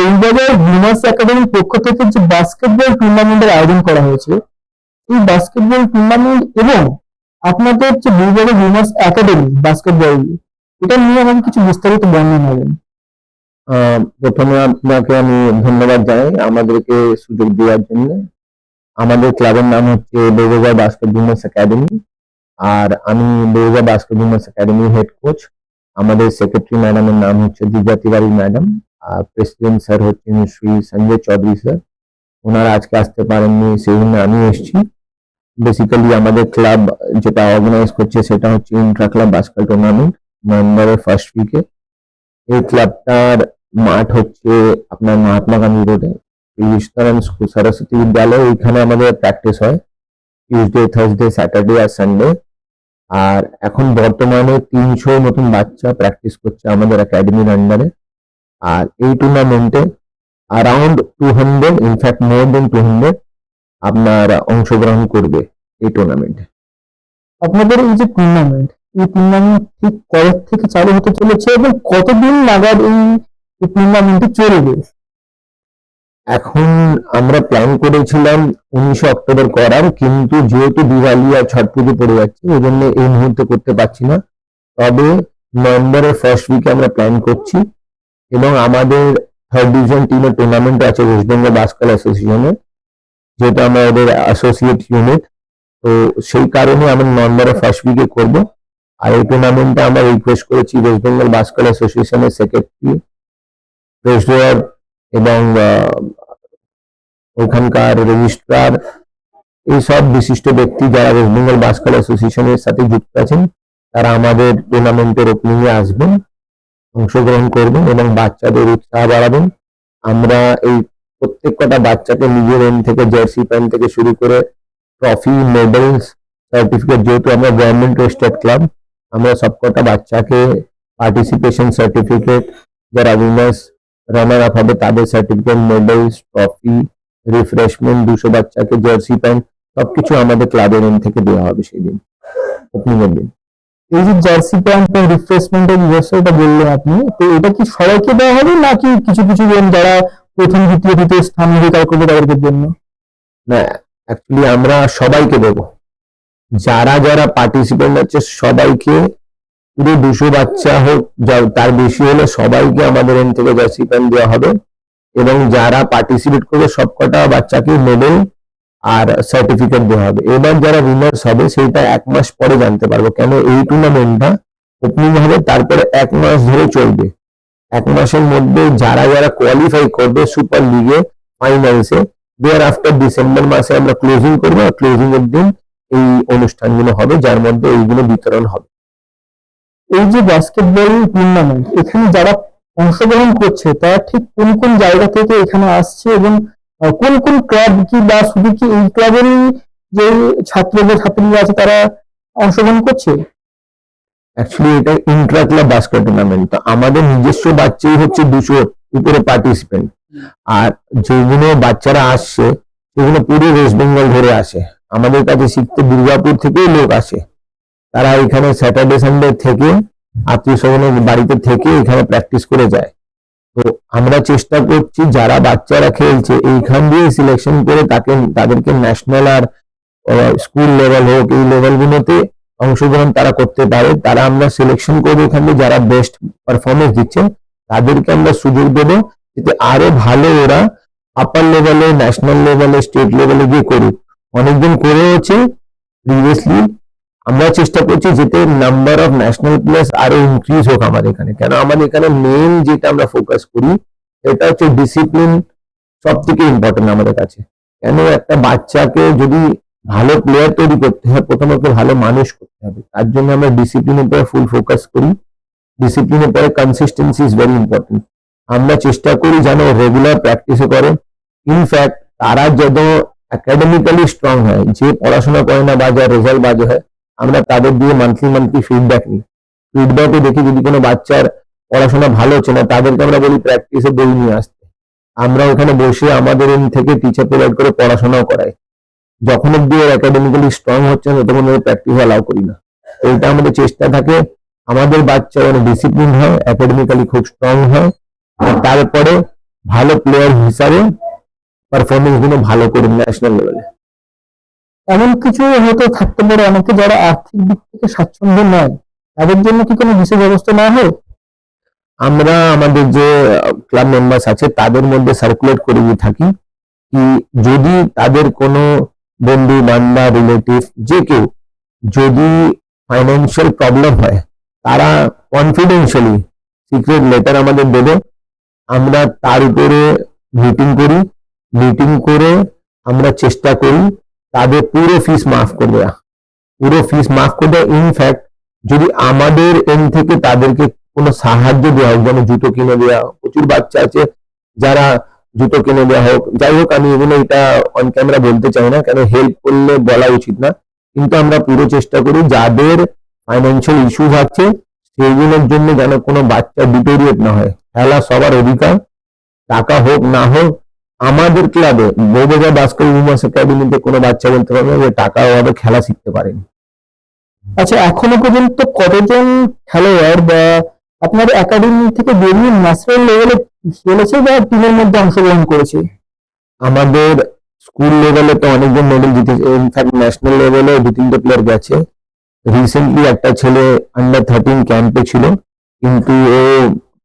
এইভাবে ভিউমার্স একাডেমির পক্ষ থেকে যে বাস্কেটবল টুর্নামেন্টের আয়োজন করা হয়েছে, এই বাস্কেটবল টুর্নামেন্ট এবং আপনাদের যে বীরবাড়ি ভিউমার্স একাডেমি বাস্কেটবল, এটা নিয়ে আমাকে কিছু বিস্তারিত বর্ণনা দেবেন। প্রথমে আপনাকে আমি ধন্যবাদ জানাই আমাদেরকে সুযোগ দেওয়ার জন্য। আমাদের ক্লাবের নাম হচ্ছে বেগোগা বাস্কেট উইমেন্স একাডেমি, আর আমি বেগোগা বাস্কেট উইমেন্স একাডেমির হেড কোচ। আমাদের সেক্রেটারি ম্যাডামের নাম হচ্ছে দিব্যা তিওয়ারি ম্যাডাম, আর প্রেসিডেন্ট স্যার হচ্ছেন শ্রী সঞ্জয় চৌধুরী স্যার। ওনারা আজকে আসতে পারেননি, সেই জন্য আমি এসেছি। বেসিক্যালি আমাদের ক্লাব যেটা অর্গানাইজ করছে সেটা হচ্ছে ইন্ট্রা ক্লাব বাস্কেট টুর্নামেন্ট নভেম্বরের ফার্স্ট উইকে। এই ক্লাবটার মাঠ হচ্ছে আপনার মহাত্মা গান্ধী রোডে ইস্টার্ন স্কুল সরস্বতী বিদ্যালয়। ওইখানে আমাদের প্র্যাকটিস হয় টিউসডে, থার্সডে, স্যাটারডে আর সানডে। আর এখন বর্তমানে 300 মতন বাচ্চা প্র্যাকটিস করছে আমাদের একাডেমির আন্ডারে। আর এই টুর্নামেন্টে অ্যারাউন্ড 200, ইনফ্যাক্ট মোর দেন 200 আপনার অংশগ্রহণ করবে এই টুর্নামেন্টে। আপনাদের এই যে টুর্নামেন্ট, এই টুর্নামেন্ট ঠিক কবে থেকে চালু হতে চলেছে এবং কতদিন নাগাদ এই টুর্নামেন্টে চলবে? এখন আমরা প্ল্যান করেছিলাম 19 অক্টোবর করার, কিন্তু যেহেতু দিওয়ালি আর ছট পুজো পড়ে যাচ্ছে ওই জন্য এই মুহূর্তে করতে পারছি না। তবে নভেম্বরের ফার্স্ট উইকে আমরা প্ল্যান করছি। এবং আমাদের থার্ড ডিভিশন টিমের টুর্নামেন্ট আছে ওয়েস্ট বেঙ্গল বাস্কেটবল অ্যাসোসিয়েশনের, যেটা আমাদের অ্যাসোসিয়েট ইউনিট। তো সেই কারণে আমরা নভেম্বরের ফার্স্ট উইকে করব। আর এই টুর্নামেন্টে আমরা রিকোয়েস্ট করেছি ওয়েস্ট বেঙ্গল বাস্কেটবল অ্যাসোসিয়েশনের সেক্রেটারি, ট্রেজারার এবং ওখানকার রেজিস্ট্রার, এইসব বিশিষ্ট ব্যক্তি যারা ওয়েস্ট বেঙ্গল বাস্কেটবল অ্যাসোসিয়েশনের সাথে যুক্ত আছেন তারা আমাদের টুর্নামেন্টের ওপেনিং এ আসবেন, অংশগ্রহণ করবেন এবং বাচ্চাদের উৎসাহ বাড়াবেন। আমরা এই প্রত্যেক কটা বাচ্চাকে নিজের এন্ড থেকে জার্সি প্যান্ট থেকে শুরু করে ট্রফি, মেডেলস, সার্টিফিকেট, যেহেতু আমরা গভর্নমেন্ট রেজিস্টার্ড ক্লাব, আমরা সবকটা বাচ্চাকে পার্টিসিপেশন সার্টিফিকেট, যারা উইনার্স রানার আপ হবে তাদের সার্টিফিকেট, মেডেলস, ট্রফি, রিফ্রেশমেন্ট, 200 বাচ্চাকে জার্সি প্যান্ট, সবকিছু আমাদের ক্লাবের এন্ড থেকে দেওয়া হবে সেই দিন, ওপেনিং এর দিন। এই যে জার্সি প্যান্ট বা রিফ্রেশমেন্টের বিষয়টা বললেন আপনি, তো এটা কি সবাইকে দেওয়া হবে নাকি কিছু কিছু জন যারা প্রথম, দ্বিতীয়, তৃতীয় স্থান অধিকার করবে তাদের জন্য? না, অ্যাকচুয়ালি আমরা সবাইকে দেবো, যারা যারা পার্টিসিপেন্ট আছে সবাইকে, পুরো 200 বাচ্চা হোক তার বেশি হলে সবাইকে আমাদের এন্ড থেকে জার্সি প্যান্ট দেওয়া হবে। এবং যারা পার্টিসিপেট করবে সবকটা বাচ্চাকে মেডেল আর সার্টিফিকেট দেওয়া হবে। এবার যারা উইনার্স হবে সেটা 1 মাস পরে জানতে পারবো, কেন এই টুর্নামেন্টটা ওপেনিং হবে তারপরে 1 মাস ধরে চলবে। 1 মাসের মধ্যে যারা যারা কোয়ালিফাই করবে সুপার লিগে ফাইনালসে, দেয়ার আফটার ডিসেম্বর মাসে আমরা ক্লোজিং করবো। আর ক্লোজিং এর দিন এই অনুষ্ঠানগুলো হবে, যার মধ্যে এইগুলো বিতরণ হবে। এই যে বাস্কেটবল টুর্নামেন্ট, এখানে যারা অংশগ্রহণ করছে তারা ঠিক কোন কোন জায়গা থেকে এখানে আসছে এবং কোন কোন ক্লাব কি বা শুধু কি এই ক্লাবেরই যে ছাত্রীরা আছে তারা অংশগ্রহণ করছে? অ্যাকচুয়ালি এটা ইন্ট্রা ক্লাব বাস্কেট টুর্নামেন্ট, তো আমাদের নিজস্ব বাচ্চাই হচ্ছে 200 উপরে পার্টিসিপেন্ট। আর যেগুলো বাচ্চারা আসছে সেগুলো পুরো ওয়েস্ট বেঙ্গল ধরে আসে, আমাদের কাছে শিখতে দুর্গাপুর থেকেও লোক আসে। তারা এখানে স্যাটারডে সানডে থেকে আত্মীয় স্বজনের বাড়িতে থেকে এখানে প্র্যাকটিস করে যায়। তো আমরা চেষ্টা করছি যারা বাচ্চারা খেলছে এইখান দিয়ে সিলেকশন করে তাদেরকে ন্যাশনাল আর স্কুল লেভেল হোক এই লেভেলগুলোতে অংশগ্রহণ তারা করতে পারে। তারা আমরা সিলেকশন করবো, এখান থেকে যারা বেস্ট পারফরমেন্স দিচ্ছে তাদেরকে আমরা সুযোগ দেবো, যাতে আরো ভালো ওরা আপার লেভেলে, ন্যাশনাল লেভেলে, স্টেট লেভেলে গিয়ে করুক। অনেকদিন করে হচ্ছে প্রিভিয়াসলি। আমরা চেষ্টা করছি যাতে নাম্বার অফ ন্যাশনাল প্লেয়ার্স আরো ইনক্রিজ হোক আমাদের এখানে, কেন আমাদের এখানে মেইন যেটা আমরা ফোকাস করি সেটা হচ্ছে ডিসিপ্লিন, সব থেকে ইম্পর্টেন্ট আমাদের কাছে। কেন একটা বাচ্চাকে যদি ভালো প্লেয়ার তৈরি করতে হয় প্রথমত ভালো মানুষ করতে হবে, তার জন্য আমরা ডিসিপ্লিনের উপরে ফুল ফোকাস করি। ডিসিপ্লিনের পরে কনসিস্টেন্সি ইজ ভেরি ইম্পর্টেন্ট। আমরা চেষ্টা করি যেন রেগুলার প্র্যাকটিসে করে। ইনফ্যাক্ট তারা যত একাডেমিক্যালি স্ট্রং হয়, যে পড়াশোনা করে না বা যার রেজাল্ট বাজে হয়, আমরা তাদের দিয়ে মান্থলি ফিডব্যাক নিই। ফিডব্যাকে দেখি যদি কোনো বাচ্চার পড়াশোনা ভালো হচ্ছে না তাদেরকে আমরা বলি প্র্যাকটিসে বই নিয়ে আসতে। আমরা ওখানে বসে আমাদের থেকে টিচার প্রোভাইড করে পড়াশোনাও করাই। যখন অব্দি ওর একাডেমিক্যালি স্ট্রং হচ্ছে না তখন ওর প্র্যাকটিস অ্যালাউ করি না। এইটা আমাদের চেষ্টা থাকে আমাদের বাচ্চা যেন ডিসিপ্লিন হয়, একাডেমিক্যালি খুব স্ট্রং হয়, আর তারপরে ভালো প্লেয়ার হিসাবে পারফরমেন্স গুলো ভালো করুন ন্যাশনাল লেভেলে। এমন কিছু হয়তো থাকতে পারে অনেকে যারা আর্থিক দিক থেকে স্বাচ্ছন্দ্য নয়, তাদের জন্য কি কোনো বিশেষ ব্যবস্থা নেওয়া হয়? আমরা আমাদের যে ক্লাব মেম্বার্স আছে তাদের মধ্যে সার্কুলেট করে দিয়ে থাকি কি যদি তাদের কোনো বন্ধু বান্ধব রিলেটিভ যে কেউ যদি ফাইন্যান্সিয়াল প্রবলেম হয়, তারা কনফিডেন্সিয়ালি সিক্রেট লেটার আমাদের দেবে। আমরা তার উপরে মিটিং করে আমরা চেষ্টা করি তাদের পুরো ফিস মাফ করে দেওয়া, ইনফ্যাক্ট যদি আমাদের এন থেকে তাদেরকে কোনো সাহায্য দেওয়া হোক, যেমন জুতো কিনে দেওয়া, প্রচুর বাচ্চা আছে যারা জুতো কিনে দেওয়া হোক, যাই হোক আমি এগুলো এটা অন ক্যামেরা বলতে চাই না, কেন হেল্প করলে বলা উচিত না, কিন্তু আমরা পুরো চেষ্টা করি যাদের ফাইন্যান্সিয়াল ইস্যুস আছে সেইগুলোর জন্য যেন কোনো বাচ্চা ডিটোরিয়েট না হয়। খেলা সবার অধিকার, টাকা হোক না হোক। আমাদের ক্লাবে বৌবাজার বাস্কেট উইমেন্স একাডেমিতে কোনো বাচ্চা বলতে পারবে না যে টাকা অভাবে খেলা শিখতে পারেনি। আচ্ছা, এখনো পর্যন্ত কতজন খেলোয়াড় বা আপনার একাডেমি থেকে বেরিয়ে ন্যাশনাল লেভেলে খেলেছে বা টিমের মধ্যে অংশগ্রহণ করেছে? আমাদের স্কুল লেভেলে তো অনেকজন মেডেল জিতেছে, ইনফ্যাক্ট ন্যাশনাল লেভেলে 2-3টে প্লেয়ার গেছে। রিসেন্টলি একটা ছেলে আন্ডার 13 ক্যাম্পে ছিল, কিন্তু ও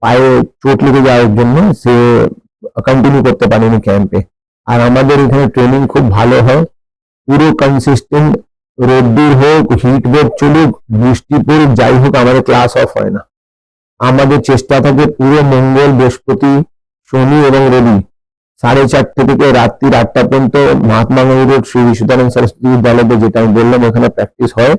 পায়ে চোট লেগে যাওয়ার জন্য সে কন্টিনিউ করতে পারেনি ক্যাম্পে। আর আমাদের এখানে ট্রেনিং খুব ভালো হয়, পুরো কনসিস্টেন্ট, রোদ্দুর হোক, হিট ওয়েভ চলুক, বৃষ্টি পড়ুক, যাই হোক আমাদের ক্লাস অফ হয় না। আমাদের চেষ্টা থাকে পুরো মঙ্গল, বৃহস্পতি, শনি এবং রবি 4:30 থেকে রাত্রি 8টা পর্যন্ত মহাত্মা গান্ধী রোড শ্রী বিশ্বনাথ সরস্বতী বিদ্যালয়তে, যেটা আমি বললাম, ওখানে প্র্যাকটিস হয়।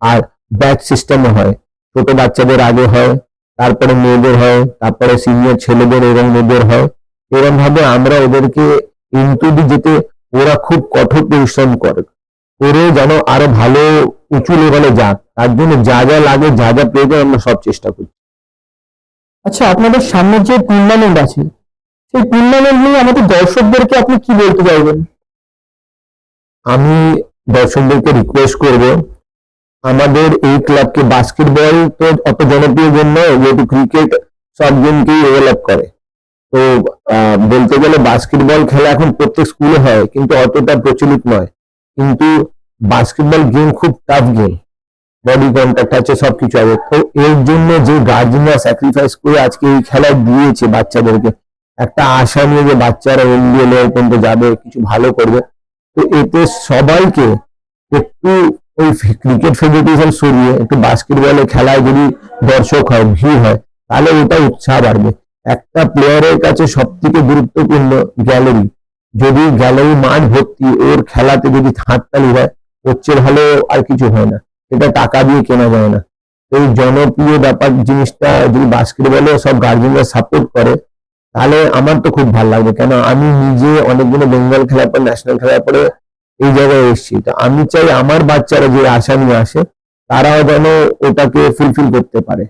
আর ব্যাচ সিস্টেমে হয়, ছোট বাচ্চাদের আগে হয়, তারপরে মেয়েদের হয়, তারপরে সিনিয়র ছেলেদের এবং মেয়েদের হয়। এরকম ভাবে আমরা ওদেরকে ইনটু যেতে, ওরা খুব কঠোর পরিশ্রম করে যেন আরো ভালো উঁচু লেভেলে যাক, তার জন্য যা যা লাগে, যা যা প্রয়োজন আমরা সব চেষ্টা করি। আচ্ছা, আপনাদের সামনে যে টুর্নামেন্ট আছে, সেই টুর্নামেন্ট নিয়ে আমাদের দর্শকদেরকে আপনি কি বলতে চাইবেন? আমি দর্শকদেরকে রিকোয়েস্ট করব, আমাদের এই ক্লাবকে, বাস্কেটবল তো অত জনপ্রিয় গেম নয়, যেহেতু ক্রিকেট সব গেমকেই ডেভেলপ করে, তো বলতে গেলে বাস্কেটবল খেলা এখন প্রত্যেক স্কুলে হয়, কিন্তু অতটা প্রচলিত নয়। কিন্তু বাস্কেটবল গেম খুব টাফ গেম, বডি কন্ট্যাক্ট আছে, সবকিছু আছে। তো এর জন্য যে গার্জেনরা স্যাক্রিফাইস করে আজকে এই খেলা দিয়েছে বাচ্চাদেরকে, একটা আশা নিয়ে যে বাচ্চারা এনবিএ লেভেল পর্যন্ত যাবে, কিছু ভালো করবে, তো এতে সবাইকে একটু ওই ক্রিকেট ফেভারিটিজম সরিয়ে একটু বাস্কেটবলের খেলায় যদি দর্শক হয়, ভিড় হয়, তাহলে ওটা উৎসাহ বাড়বে। একটা প্লেয়ারের কাছে সব থেকে গুরুত্বপূর্ণ গ্যালারি, যদি গ্যালারি মাঠ ভর্তি, ওর খেলাতে যদি হাততালি হয়, ওর চেয়ে ভালো আর কিছু হয় না, এটা টাকা দিয়ে কেনা যায় না। এই জনপ্রিয় ব্যাপার জিনিসটা যদি বাস্কেটবলে সব গার্জেনরা সাপোর্ট করে, তাহলে আমার তো খুব ভালো লাগবে, কেন আমি নিজে অনেকগুলো বেঙ্গল খেলার পর, ন্যাশনাল খেলার পরে এই জায়গায় এসেছি। তো আমি চাই আমার বাচ্চারা যে আশা নিয়ে আসে, তারাও যেন ওটাকে ফুলফিল করতে পারে।